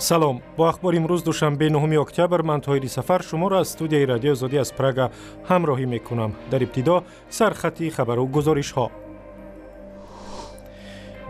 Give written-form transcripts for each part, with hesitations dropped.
салом, бо ахбори имрӯз душанбе 9 октябр ман Тоҳири Сафар шуморо аз студияи радиои Озодӣ аз Прага ҳамроҳӣ мекунам. Дар ибтидо сархати хабару гузоришҳо.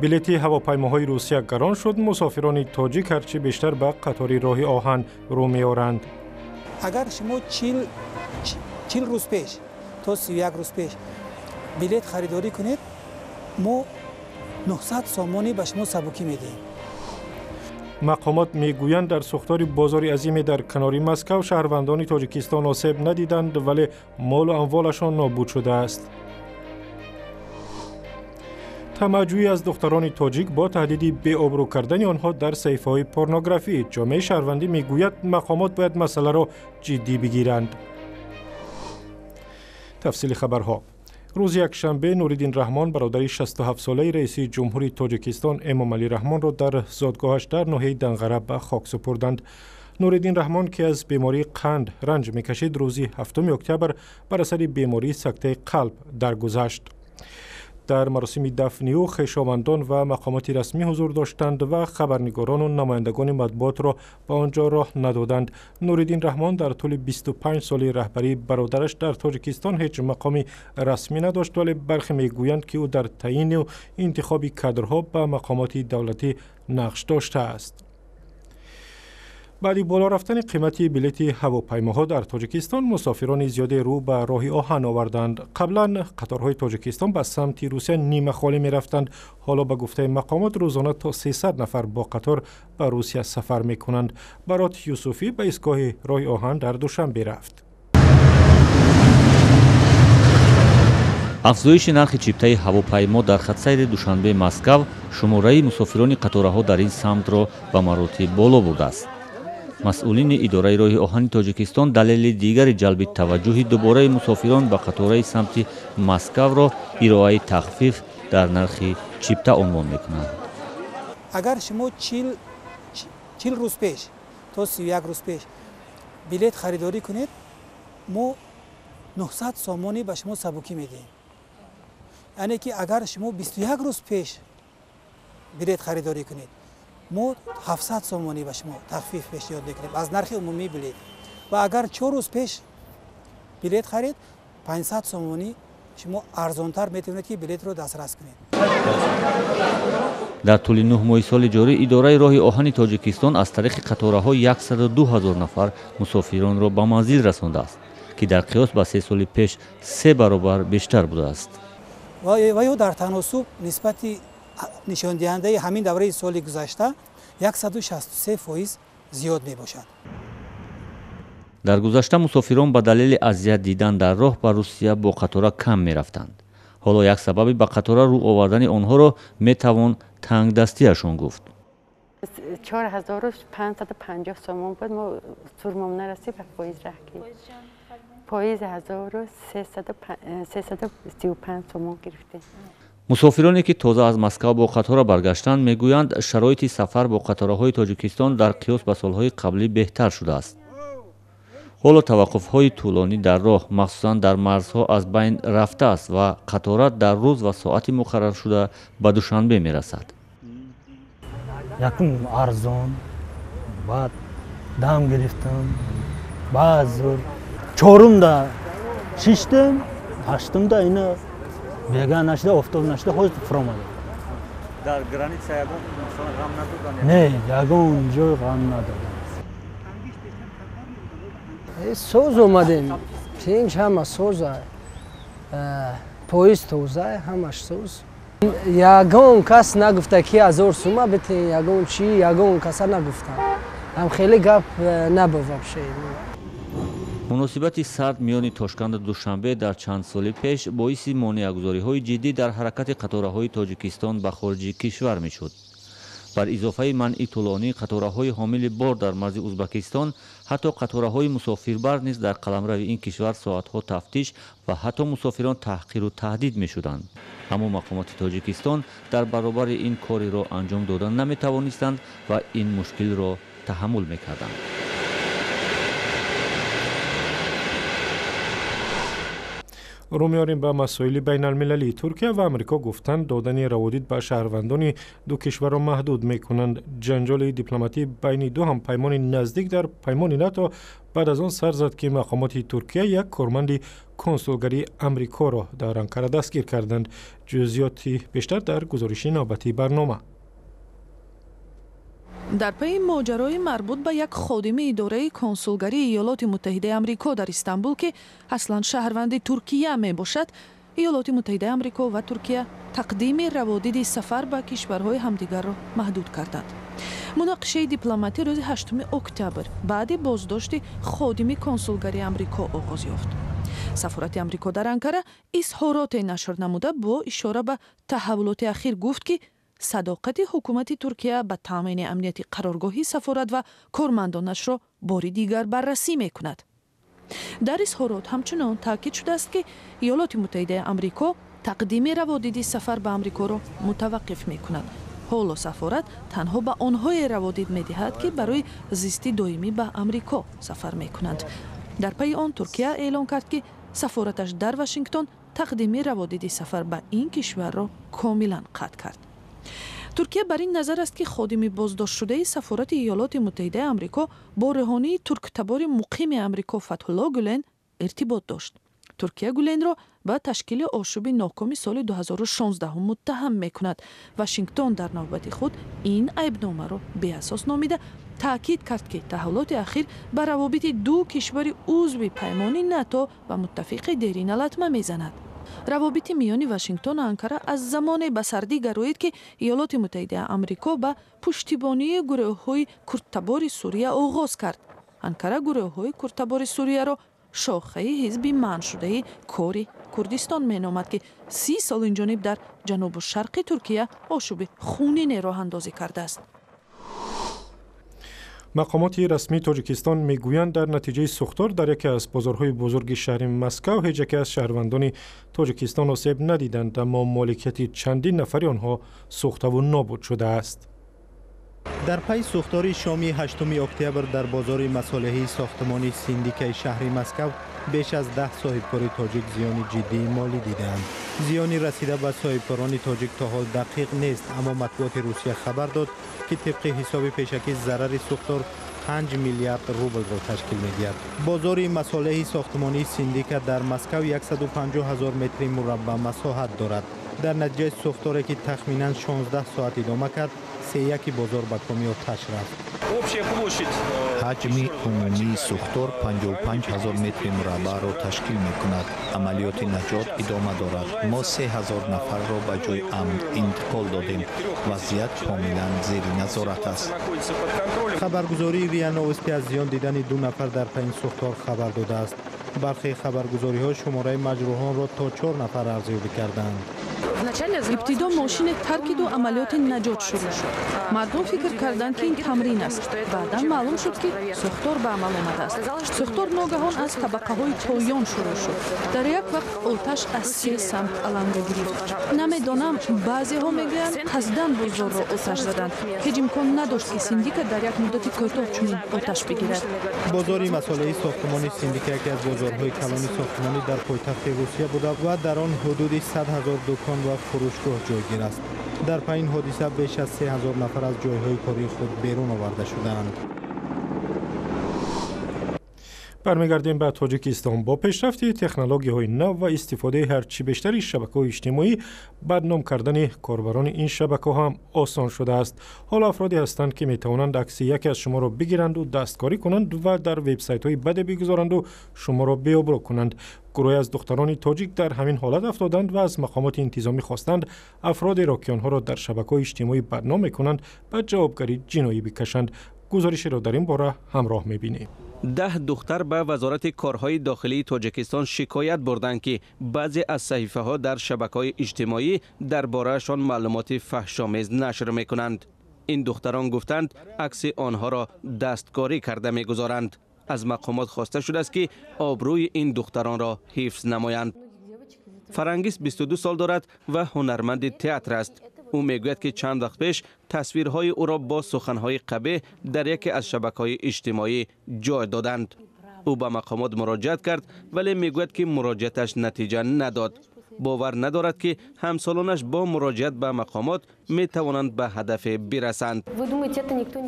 билети ҳавопаймоҳои Русия гарон шуд, мусофирони тоҷик ҳарчи бештар ба қатори роҳи оҳан рӯ меоранд. агар шумо 40 рӯз пеш то 31 рӯз пеш билет харидорӣ кунед, мо 900 сомонӣ ба шумо сабукӣ медиҳем. мақомот мегӯянд дар сӯхтори бозори азиме дар канори Москав шаҳрвандони Тоҷикистон осеб надиданд, вале молу амволашон нобуд шудааст. тамаҷҷӯӣ аз духтарони тоҷик бо таҳдиди беобрӯ кардани онҳо дар саҳифаҳои порнографӣ. ҷомеаи шаҳрвандӣ мегӯяд мақомот бояд масъаларо ҷиддӣ бигиранд. тафсили хабарҳо. рӯзи якшанбе Нуриддин Раҳмон бародари 67-солаи раиси ҷумҳури Тоҷикистон Эмомалӣ Раҳмонро дар зодгоҳаш дар ноҳияи Данғара ба хок супурданд. Нуриддин Раҳмон ки аз бемории қанд ранҷ мекашид, рӯзи 7 октябр бар асари бемории сактаи қалб даргузашт. дар маросими дафни ӯ хешовандон ва мақомоти расмӣ ҳузур доштанд ва хабарнигорону намояндагони матбуотро ба он ҷо роҳ надоданд. Нуриддин Раҳмон дар тӯли 25 соли раҳбарии бародараш дар Тоҷикистон ҳеҷ мақоми расмӣ надошт, вале бархе мегӯянд, ки ӯ дар таъину интихоби кадрҳо ба мақомоти давлатӣ нақш доштааст. баъди боло рафтани қимати билети ҳавопаймоҳо дар Тоҷикистон, мусофирони зиёде рӯ ба роҳи оҳан оварданд. қаблан қаторҳои Тоҷикистон ба самти Русия нима холӣ мерафтанд. ҳоло ба гуфтаи мақомот рӯзона то 300 нафар бо қатор ба Русия сафар мекунанд. Барот Юсуфӣ ба истгоҳи роҳи оҳан дар Душанбе рафт. афзоиши нархи чиптаи ҳавопаймо дар хатсайри Душанбе Москав шумораи мусофирони қатораҳо дар ин самтро ба маротиб боло бурдааст. масъулини идораи роҳи оҳани Тоҷикистон далели дигари ҷалби таваҷҷӯҳи дубораи мусофирон ба қатораи самти Москавро ироаи тахфиф дар нархи чипта унвон мекунанд. агар шумо 40 рӯз пеш то 31 рӯз пеш билет харидорӣ кунед, мо 900 сомонӣ ба шумо сабукӣ медиҳем. яъне ки агар шумо 21 рӯз пеш билет харидорӣ кунед, мо 700 сомонӣ ба шумо тахфиф пешниҳод мекунем аз нархи умумии билет. ва агар 4 рӯз пеш билет харид, 500 сомонӣ шумо арзонтар метавонед ки билетро дастрас кунед. дар тӯли 9 моҳи соли ҷорӣ идораи роҳи оҳани Тоҷикистон аз тариқи қатораҳо 102 000 нафар мусофиронро ба манзил расондааст, ки дар қиёс ба 3 соли пеш 3 баробар бештар будааст. ва ё дар таносуб нисбати нишондиҳандаи ҳамин давраи соли гузашта 163% зиёд мебошад. дар гузашта мусофирон ба далели азият дидан дар роҳ ба Русия бо қатора кам мерафтанд. ҳоло як сабаби ба қатора рӯ овардани онҳоро метавон тангдастиашон гуфт. 4550 сомон буд, мо сурмом нарасиб ба поиз рахтем. поиз 1335 сомон гирифтем. мусофироне ки тоза аз Москав бо қатора баргаштанд мегӯянд шароити сафар бо қатораҳои Тоҷикистон дар қиёс ба солҳои қаблӣ беҳтар шудааст. ҳоло таваққуфҳои тӯлонӣ дар роҳ, махсусан дар марзҳо аз байн рафтааст ва қатора дар рӯз ва соати муқарраршуда ба Душанбе мерасад. якум арзон, баъд дам гирифтам, баъд зур, чорумда шиштем, ҳаштумда ина бега нашда, офтоб нашда, ҳозир фуромада. дар граница ягон ғам надоданд? Не, ягон ҷой ғам надоданд. соз омадем, пинҷ ҳама соза, поиз тоза, ҳамаш соз. ягон кас нагуфта ки 1000 сума битен, ягон чи, ягон каса нагуфта. ҳам хеле гап набуд вобше. муносибати сард миёни Тошканду Душанбе дар чанд соли пеш боиси монеагузориҳои ҷиддӣ дар ҳаракати қатораҳои Тоҷикистон ба хориҷи кишвар мешуд. бар изофаи манъи тӯлонии қатораҳои ҳомили бор дар марзи Узбекистон, ҳатто қатораҳои мусофирбар низ дар қаламрави ин кишвар соатҳо тафтиш ва ҳатто мусофирон таҳқиру таҳдид мешуданд. аммо мақомоти Тоҷикистон дар баробари ин кориро анҷом дода наметавонистанд ва ин мушкилро таҳаммул мекарданд. رو میاریم به مسائل بین المللی. ترکیه و آمریکا گفتند دادن روادید به شهروندان دو کشور را محدود میکنند. جنجال دیپلماتی بین دو هم پیمان نزدیک در پیمان ناتو بعد از آن سر زد که مقامات ترکیه یک کارمند کنسولگری آمریکا را در انقره دستگیر کردند. جزئیاتی بیشتر در گزارش نوبتی برنامه. در پی ماجرای مربوط به یک خادم اداره کنسولگری ایالات متحده آمریکا در استانبول که اصلا شهروند ترکیه می باشد، ایالات متحده آمریکا و ترکیه تقدیم روادید سفر به کشورهای همدیگر را محدود کردند. مناقشه دیپلماتی روز 8 اکتبر بعد بازداشت خادم کنسولگری آمریکا آغاز یافت. سفارت آمریکا در انقره اظهارات نشر نموده با اشاره به تحولات اخیر گفت که صداقت حکومت ترکیه به تامین امنیت قرارگاهی سفارت و کارمندانش را بار دیگر بررسی می کند. در اظهارات همچنان تاکید شده است که ایالات متحده آمریکا تقدیم روادید سفر به آمریکا را متوقف می کند. حالا سفارت تنها به آنهای روادید می دهد که برای زیستی دائمی به آمریکا سفر می کنند. در پی آن ترکیه اعلام کرد که سفارتش در واشنگتن تقدیم روادید سفر به این کشور را کاملا قطع کرد. ترکیه بر این نظر است که خادم بازداشت شده سفارت ایالات متحده آمریکا با روحانی ترک تبار مقیم آمریکا فتح‌الله گولن ارتباط داشت. ترکیه گولن را به تشکیل آشوب ناکام سال 2016 متهم می کند. واشنگتن در نوبت خود این عیبنامه را بی‌اساس نامیده تاکید کرد که تحولات اخیر بر روابط دو کشور عضو پیمان ناتو و متفق دیرینه لطمه میزند. روابط میان واشنگتن و انقره از زمان به سردی گرایید که ایالات متحده آمریکا به پشتیبانی گروه‌های کردتبار سوریه آغاز کرد. انقره گروه‌های کردتبار سوریه را شاخه حزب منع شده کاری کردستان مینامد که 30 سال این جانب در جنوب و شرق ترکیه آشوب خونین راه اندازی کرده است. مقامات رسمی تاجیکستان میگویند در نتیجه سوختار در یکی از بازارهای بزرگ شهر مسکو هیچ یک از شهروندان تاجیکستان آسیب ندیدند، اما مالکیت چندین نفری آنها سوخته و نابود شده است. در پی سوختار شامی 8 اکتبر در بازار مصالحی ساختمانی سیندیکه شهر مسکو بیش از 10 صاحبکار تاجیک زیان جدی مالی دیدند. زیانی رسیده به صاحبکاران تاجیک تا حال دقیق نیست، اما مطبوعات روسیه خبر داد که طبق حساب پیشکی ضرر سوختار 5 میلیارد روبل را تشکیل می‌دهد. بازار مصالحی ساختمانی سیندیکه در مسکو 150,000 متر مربع مساحت دارد. در نتیجه سوختاری که تخمیناً 16 ساعت ادامه کرد، سه بازار به کامی آتش رفت. حجم عمومی سوختار 55,000 متر مربع را تشکیل می‌کند. عملیات نجات ادامه دارد. ما 3,000 نفر را به جای امن انتقال دادیم. وضعیت کاملا زیر نظارت است. خبرگزاری ریا نوستی از زیان دیدن 2 نفر در پی سوختار خبر داده است. برخی خبرگزاری‌ها شماره مجروحان را تا 4 نفر ارزیابی کردند. ابتدا ماشین ترکید و عملیات نجات شروع شد. مردم فکر کردند که این تمرین است. بعدا معلوم شد که سوختار به عمل آمده است. سوختار ناگهان از طبقه های پایان شروع شد. در یک وقت آتش از 3 سمت علنگو گرفت. نمیدانم، بعضی ها میگویند قصداً بازار را آتش زدند. هیچ امکان نداشت که سیندیکه در یک مدت کوتاه چنین آتش بگیرد. بازار مصالحی ساختمانی سیندیکه یکی از بازارهای کلان ساختمانی در پایتخت روسیه بوده و در آن حدود 100,000 دکان و فروشگاه جایگیر است. در پی این حادثه بیش از 3,000 نفر از جایهای کاری خود بیرون آورده شدند. برمیگردیم به تاجیکستان. با پیشرفت تکنولوژی‌های نو و استفاده هرچی بیشتری شبکه‌های اجتماعی، بدنام کردن کاربران این شبکه‌ها هم آسان شده است. حالا افرادی هستند که می‌توانند عکس یکی از شما را بگیرند و دستکاری کنند و در وبسایت‌های بد بگذارند و شما را بی‌آبرو کنند. گروهی از دختران تاجیک در همین حالت افتادند و از مقامات انتظامی خواستند افراد را که آنها را در شبکه‌های اجتماعی بدنام می‌کنند به جوابگری جنایی بکشند. گزارشی را در این باره همراه می‌بینیم. 10 دختر به وزارت کارهای داخلی تاجیکستان شکایت بردند که بعضی از صحیفه ها در شبکه‌های اجتماعی درباره‌شان معلومات فحش‌آمیز نشر می‌کنند. این دختران گفتند عکس آنها را دستکاری کرده می‌گذارند. از مقامات خواسته شده است که آبروی این دختران را حفظ نمایند. فرنگیس 22 سال دارد و هنرمند تئاتر است. او میگوید که چند وقت پیش تصویرهای او را با سخنهای قبیح در یکی از شبکه‌های اجتماعی جای دادند. او به مقامات مراجعت کرد ولی میگوید که مراجعتش نتیجه نداد. باور ندارد که همسالانش با مراجعت به مقامات می توانند به هدف برسند.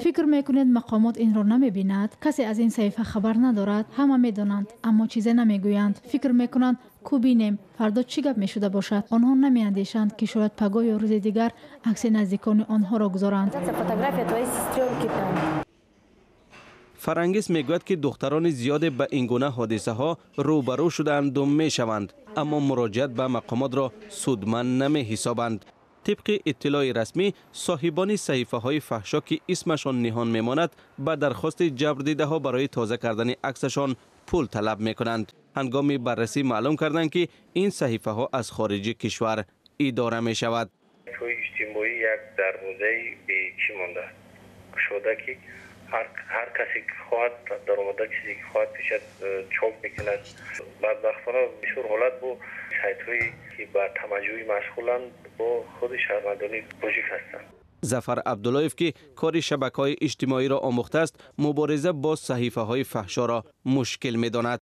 فکر میکنید مقامات این را نمیبیند؟ کسی از این صحیفه خبر ندارد؟ همه میدانند اما چیزی نمیگویند. فکر میکنند کو بینیم فردا چی گپ میشده باشد. آنها نمیاندیشند که شاید پگاه یا روز دیگر عکس نزدیکان آنها را گذارند. فرانگیس میگوید که دختران زیاد به این گونه حادثه ها روبرو شدند و میشوند اما مراجعت به مقامات را سودمند نمی حسابند. طبق اطلاع رسمی صاحبان صحیفه های فحشا که اسمشان نهان میماند به درخواست جبر دیده ها برای تازه کردن عکسشان پول طلب میکنند. هنگام بررسی معلوم کردند که این صحیفه ها از خارج کشور اداره می شود. توی اجتماعی یک دروازه به چی مانده شده که هر کسی که خواهد در اومده چیزی که خواهد پیشت چاپ میکند. بدبختانه بسیار حالت با سایت هایی که به تمجوی مشغولند با خود شهروندان پروژیک هستند. ظفر عبداللهیف که کار شبکه‌های اجتماعی را آموخته است مبارزه با صحیفه های فحشا را مشکل می‌داند.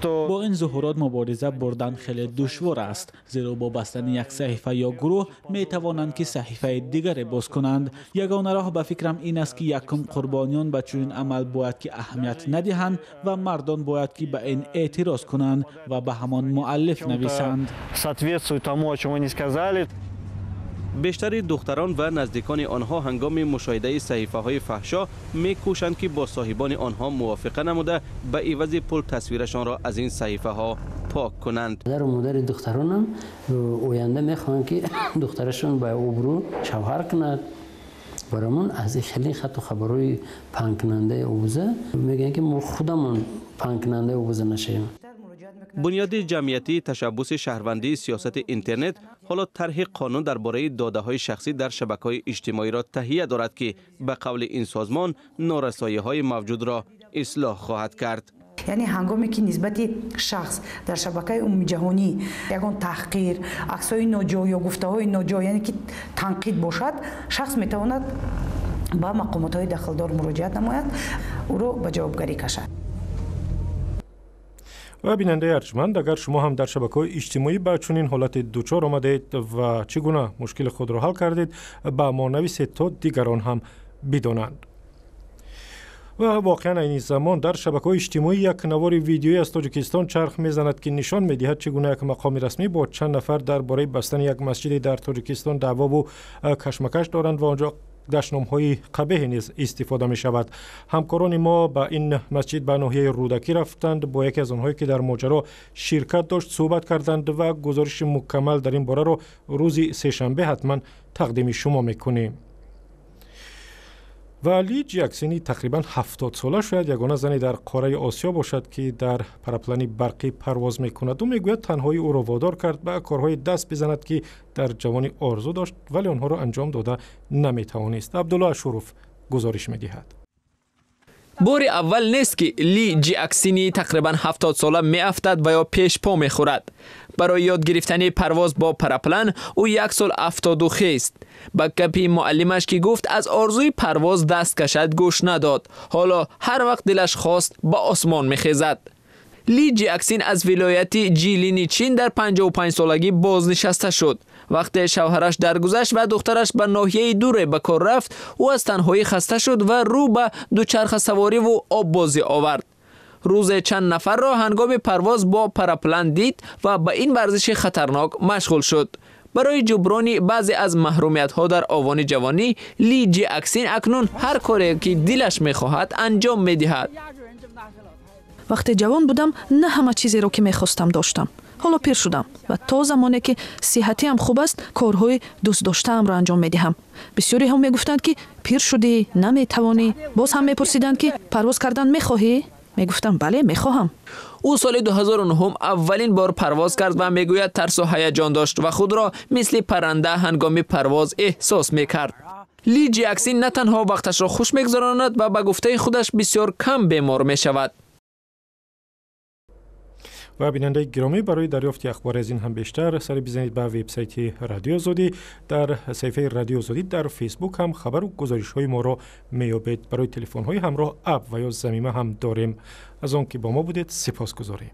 با این ظهورات مبارزه بردن خیلی دشوار است، زیرا با بستن یک صحیفه یا گروه می توانند که صحیفه دیگر باز کنند. یگانه راه به فکرم این است که یکم قربانیان به چنین عمل باید که اهمیت ندهند و مردان باید که به این اعتراض کنند و به همان مؤلف نویسند. بیشتر دختران و نزدیکان آنها هنگام مشاهده صحیفه های فحشا میکوشند که با صاحبان آنها موافقه نموده به عوض پول تصویرشان را از این صحیفه ها پاک کنند. در مادر دختران هم آینده میخوان که دخترشون به ابرو شوهر کند. برامون از خیلی خط و خبرهای پنکننده اوزه میگن که ما خودمون پنکننده اوزه نشیم. بنیاد جمعیتی تشبث شهروندی سیاست اینترنت حالا طرح قانون درباره داده‌های شخصی در شبکه‌های اجتماعی را تهیه دارد که به قول این سازمان نارسایی‌های موجود را اصلاح خواهد کرد. یعنی هنگامی که نسبت شخص در شبکه عمومی جهانی یگان تحقیر، عکس‌های ناجا یا گفته‌های ناجا یعنی که تنقید باشد، شخص می‌تواند به مقامات‌های دخلدار مراجعت نماید او را به جوابگری کشد. و بیننده ارجمند، اگر شما هم در شبکه‌های اجتماعی به چنین حالت دچار آمدید و چگونه مشکل خود را حل کردید با ما نویسید تا دیگران هم بدانند. و واقعا این زمان در شبکه‌های اجتماعی یک نوار ویدیویی از تاجیکستان چرخ میزند که نشان میدهد چگونه یک مقام رسمی با چند نفر درباره بستن یک مسجد در تاجیکستان دعوا و کشمکش دارند و آنجا دشنام‌های قبیح نیز استفاده می شود. همکاران ما به این مسجد به ناحیه رودکی رفتند، با یکی از آنهایی که در ماجرا شرکت داشت صحبت کردند و گزارش مکمل در این باره را روز سه‌شنبه حتما تقدیم شما میکنیم. و لی جکسینی تقریبا 70 ساله شاید یگانه زنی در قاره آسیا باشد که در پرپلنی برقی پرواز میکند و میگوید تنهایی او را وادار کرد به کارهای دست بزند که در جوانی آرزو داشت ولی آنها را انجام داده نمیتوانست. عبدالله اشروف گزارش میدهد. بار اول نیست که لی جکسینی تقریبا 70 ساله میافتد و یا پیش پا میخورد. برای یاد گرفتن پرواز با پرپلن او 1 سال افتاد و خیست. با گپی معلمش که گفت از آرزوی پرواز دست کشد گوش نداد. حالا هر وقت دلش خواست با آسمان میخیزد. لی جکسین از ولایت جیلینی چین در 55 سالگی بازنشسته شد. وقتی شوهرش درگذشت و دخترش به ناحیه دور به کار رفت، او از تنهایی خسته شد و رو به دوچرخه سواری و آب بازی آورد. روز چند نفر را هنگام پرواز با پرپلن دید و به این ورزش خطرناک مشغول شد. برای جبران بعضی از محرومیت ها در آوان جوانی، لی جکسین اکنون هر کاری که دلش میخواهد انجام میدهد. وقتی جوان بودم نه همه چیزی رو که میخواستم داشتم. حالا پیر شدم و تا زمانی که صحتی هم خوب است کارهای دوست داشتم را انجام میدهم. بسیاری هم میگفتند که پیر شدی نمیتوانی. باز هم میپرسیدند که پرواز کردن میخواهی؟ میگفتم بله میخواهم. او سال 2009 اولین بار پرواز کرد و میگوید ترس و هیجان داشت و خود را مثل پرنده هنگام پرواز احساس میکرد. لی جکسین نه تنها وقتش را خوش میگذراند و به گفته خودش بسیار کم بیمار میشود. و بیننده گرامی برای دریافت اخبار از این هم بیشتر سری بزنید به وبسایت رادیو آزادی. در صفحه رادیو آزادی در فیسبوک هم خبر و گزارش های ما را میابید. برای تلفن های همراه اپ و یا ضمیمه هم داریم. از آن که با ما بودید سپاسگزاریم.